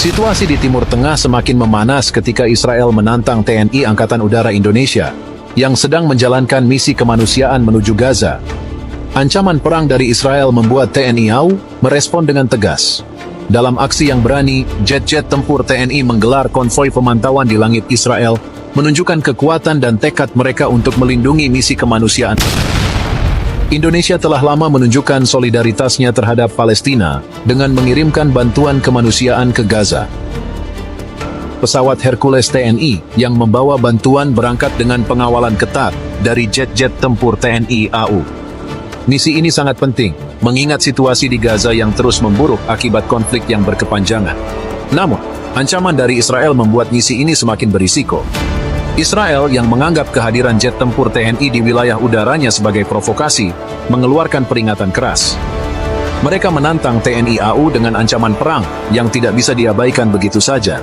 Situasi di Timur Tengah semakin memanas ketika Israel menantang TNI Angkatan Udara Indonesia yang sedang menjalankan misi kemanusiaan menuju Gaza. Ancaman perang dari Israel membuat TNI AU merespon dengan tegas. Dalam aksi yang berani, jet-jet tempur TNI menggelar konvoi pemantauan di langit Israel, menunjukkan kekuatan dan tekad mereka untuk melindungi misi kemanusiaan. Indonesia telah lama menunjukkan solidaritasnya terhadap Palestina dengan mengirimkan bantuan kemanusiaan ke Gaza. Pesawat Hercules TNI yang membawa bantuan berangkat dengan pengawalan ketat dari jet-jet tempur TNI AU. Misi ini sangat penting, mengingat situasi di Gaza yang terus memburuk akibat konflik yang berkepanjangan. Namun, ancaman dari Israel membuat misi ini semakin berisiko. Israel yang menganggap kehadiran jet tempur TNI di wilayah udaranya sebagai provokasi, mengeluarkan peringatan keras. Mereka menantang TNI AU dengan ancaman perang yang tidak bisa diabaikan begitu saja.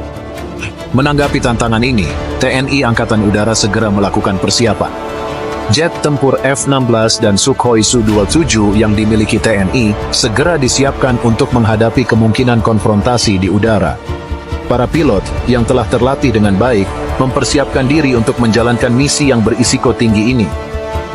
Menanggapi tantangan ini, TNI Angkatan Udara segera melakukan persiapan. Jet tempur F-16 dan Sukhoi Su-27 yang dimiliki TNI segera disiapkan untuk menghadapi kemungkinan konfrontasi di udara. Para pilot yang telah terlatih dengan baik mempersiapkan diri untuk menjalankan misi yang berisiko tinggi ini.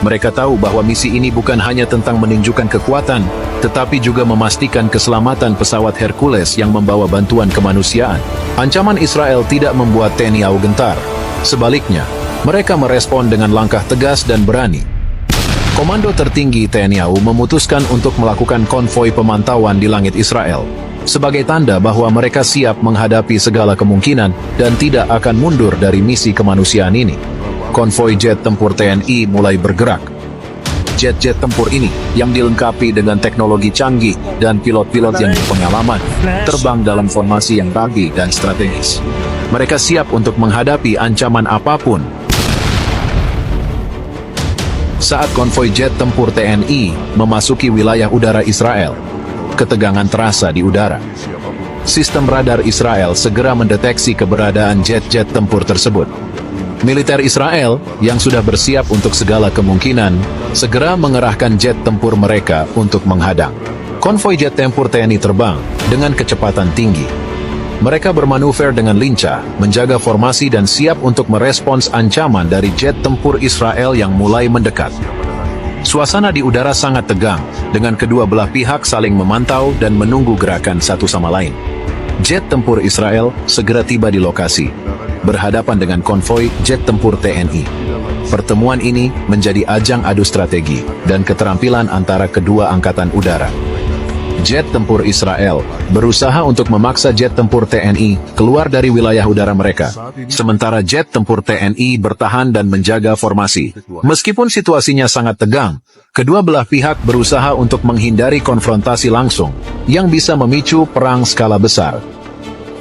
Mereka tahu bahwa misi ini bukan hanya tentang menunjukkan kekuatan, tetapi juga memastikan keselamatan pesawat Hercules yang membawa bantuan kemanusiaan. Ancaman Israel tidak membuat TNI AU gentar. Sebaliknya, mereka merespon dengan langkah tegas dan berani. Komando tertinggi TNI AU memutuskan untuk melakukan konvoi pemantauan di langit Israel, sebagai tanda bahwa mereka siap menghadapi segala kemungkinan dan tidak akan mundur dari misi kemanusiaan ini. Konvoi jet tempur TNI mulai bergerak. Jet-jet tempur ini yang dilengkapi dengan teknologi canggih dan pilot-pilot yang berpengalaman terbang dalam formasi yang rapi dan strategis. Mereka siap untuk menghadapi ancaman apapun. Saat konvoi jet tempur TNI memasuki wilayah udara Israel, ketegangan terasa di udara. Sistem radar Israel segera mendeteksi keberadaan jet-jet tempur tersebut. Militer Israel yang sudah bersiap untuk segala kemungkinan segera mengerahkan jet tempur mereka untuk menghadang. Konvoi jet tempur TNI terbang dengan kecepatan tinggi. Mereka bermanuver dengan lincah, menjaga formasi dan siap untuk merespons ancaman dari jet tempur Israel yang mulai mendekat. Suasana di udara sangat tegang, dengan kedua belah pihak saling memantau dan menunggu gerakan satu sama lain. Jet tempur Israel segera tiba di lokasi, berhadapan dengan konvoi jet tempur TNI. Pertemuan ini menjadi ajang adu strategi dan keterampilan antara kedua angkatan udara. Jet tempur Israel berusaha untuk memaksa jet tempur TNI keluar dari wilayah udara mereka, sementara jet tempur TNI bertahan dan menjaga formasi. Meskipun situasinya sangat tegang, kedua belah pihak berusaha untuk menghindari konfrontasi langsung yang bisa memicu perang skala besar.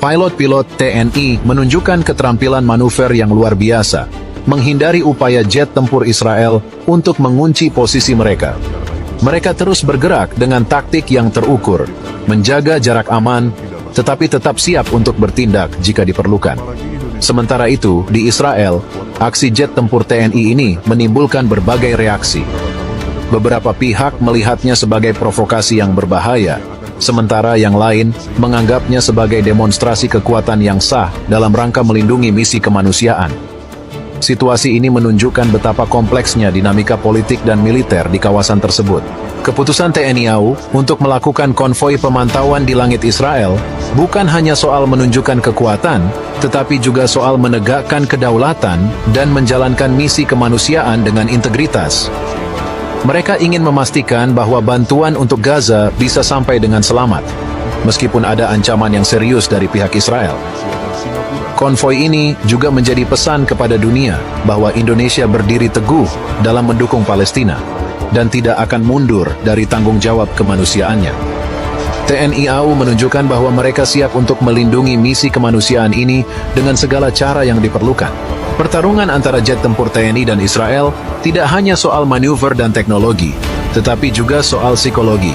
Pilot-pilot TNI menunjukkan keterampilan manuver yang luar biasa, menghindari upaya jet tempur Israel untuk mengunci posisi mereka. Mereka terus bergerak dengan taktik yang terukur, menjaga jarak aman, tetapi tetap siap untuk bertindak jika diperlukan. Sementara itu, di Israel, aksi jet tempur TNI ini menimbulkan berbagai reaksi. Beberapa pihak melihatnya sebagai provokasi yang berbahaya, sementara yang lain menganggapnya sebagai demonstrasi kekuatan yang sah dalam rangka melindungi misi kemanusiaan. Situasi ini menunjukkan betapa kompleksnya dinamika politik dan militer di kawasan tersebut. Keputusan TNI AU untuk melakukan konvoi pemantauan di langit Israel bukan hanya soal menunjukkan kekuatan, tetapi juga soal menegakkan kedaulatan dan menjalankan misi kemanusiaan dengan integritas. Mereka ingin memastikan bahwa bantuan untuk Gaza bisa sampai dengan selamat, meskipun ada ancaman yang serius dari pihak Israel. Konvoi ini juga menjadi pesan kepada dunia bahwa Indonesia berdiri teguh dalam mendukung Palestina dan tidak akan mundur dari tanggung jawab kemanusiaannya. TNI AU menunjukkan bahwa mereka siap untuk melindungi misi kemanusiaan ini dengan segala cara yang diperlukan. Pertarungan antara jet tempur TNI dan Israel tidak hanya soal manuver dan teknologi, tetapi juga soal psikologi.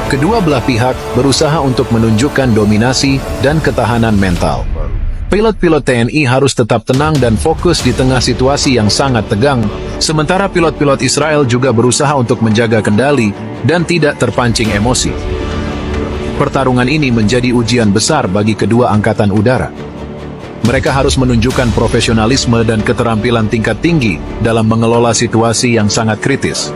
Kedua belah pihak berusaha untuk menunjukkan dominasi dan ketahanan mental. Pilot-pilot TNI harus tetap tenang dan fokus di tengah situasi yang sangat tegang, sementara pilot-pilot Israel juga berusaha untuk menjaga kendali dan tidak terpancing emosi. Pertarungan ini menjadi ujian besar bagi kedua angkatan udara. Mereka harus menunjukkan profesionalisme dan keterampilan tingkat tinggi dalam mengelola situasi yang sangat kritis.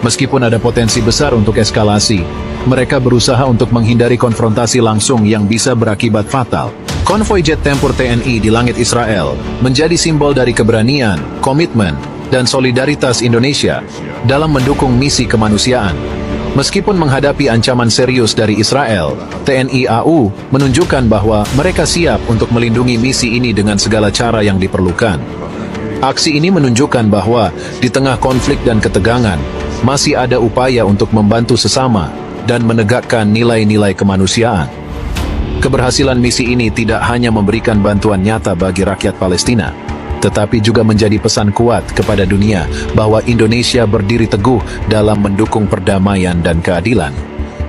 Meskipun ada potensi besar untuk eskalasi, mereka berusaha untuk menghindari konfrontasi langsung yang bisa berakibat fatal. Konvoi jet tempur TNI di langit Israel menjadi simbol dari keberanian, komitmen, dan solidaritas Indonesia dalam mendukung misi kemanusiaan. Meskipun menghadapi ancaman serius dari Israel, TNI AU menunjukkan bahwa mereka siap untuk melindungi misi ini dengan segala cara yang diperlukan. Aksi ini menunjukkan bahwa di tengah konflik dan ketegangan, masih ada upaya untuk membantu sesama dan menegakkan nilai-nilai kemanusiaan. Keberhasilan misi ini tidak hanya memberikan bantuan nyata bagi rakyat Palestina, tetapi juga menjadi pesan kuat kepada dunia bahwa Indonesia berdiri teguh dalam mendukung perdamaian dan keadilan.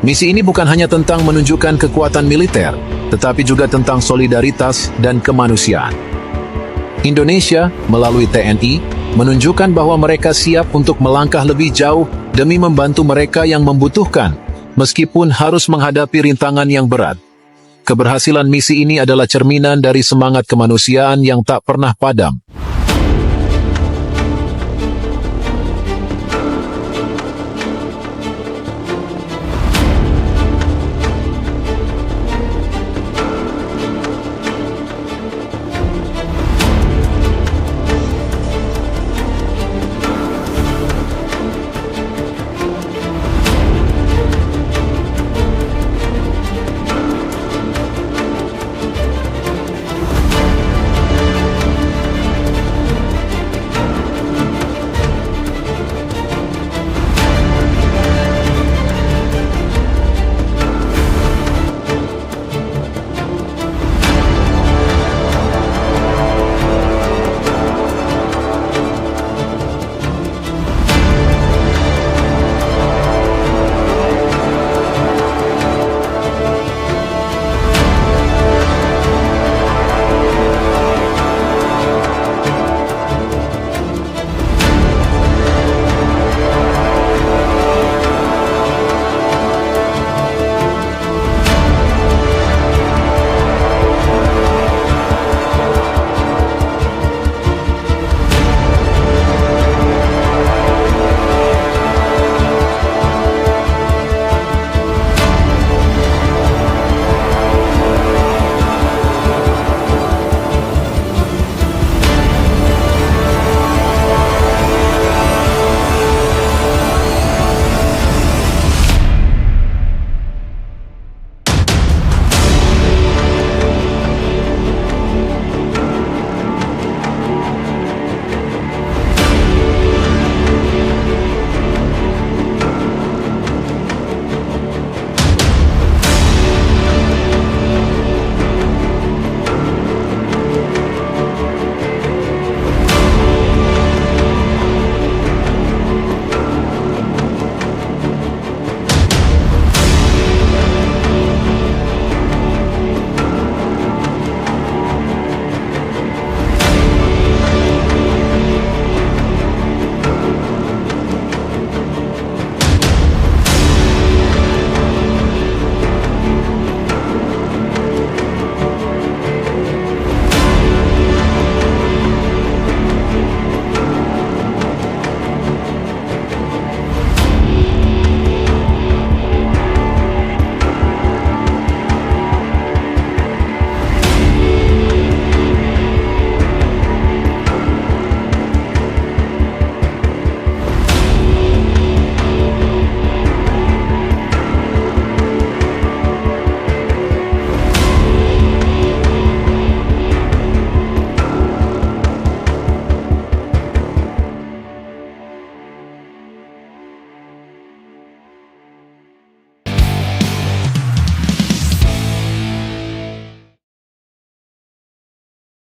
Misi ini bukan hanya tentang menunjukkan kekuatan militer, tetapi juga tentang solidaritas dan kemanusiaan. Indonesia, melalui TNI, menunjukkan bahwa mereka siap untuk melangkah lebih jauh demi membantu mereka yang membutuhkan, meskipun harus menghadapi rintangan yang berat. Keberhasilan misi ini adalah cerminan dari semangat kemanusiaan yang tak pernah padam.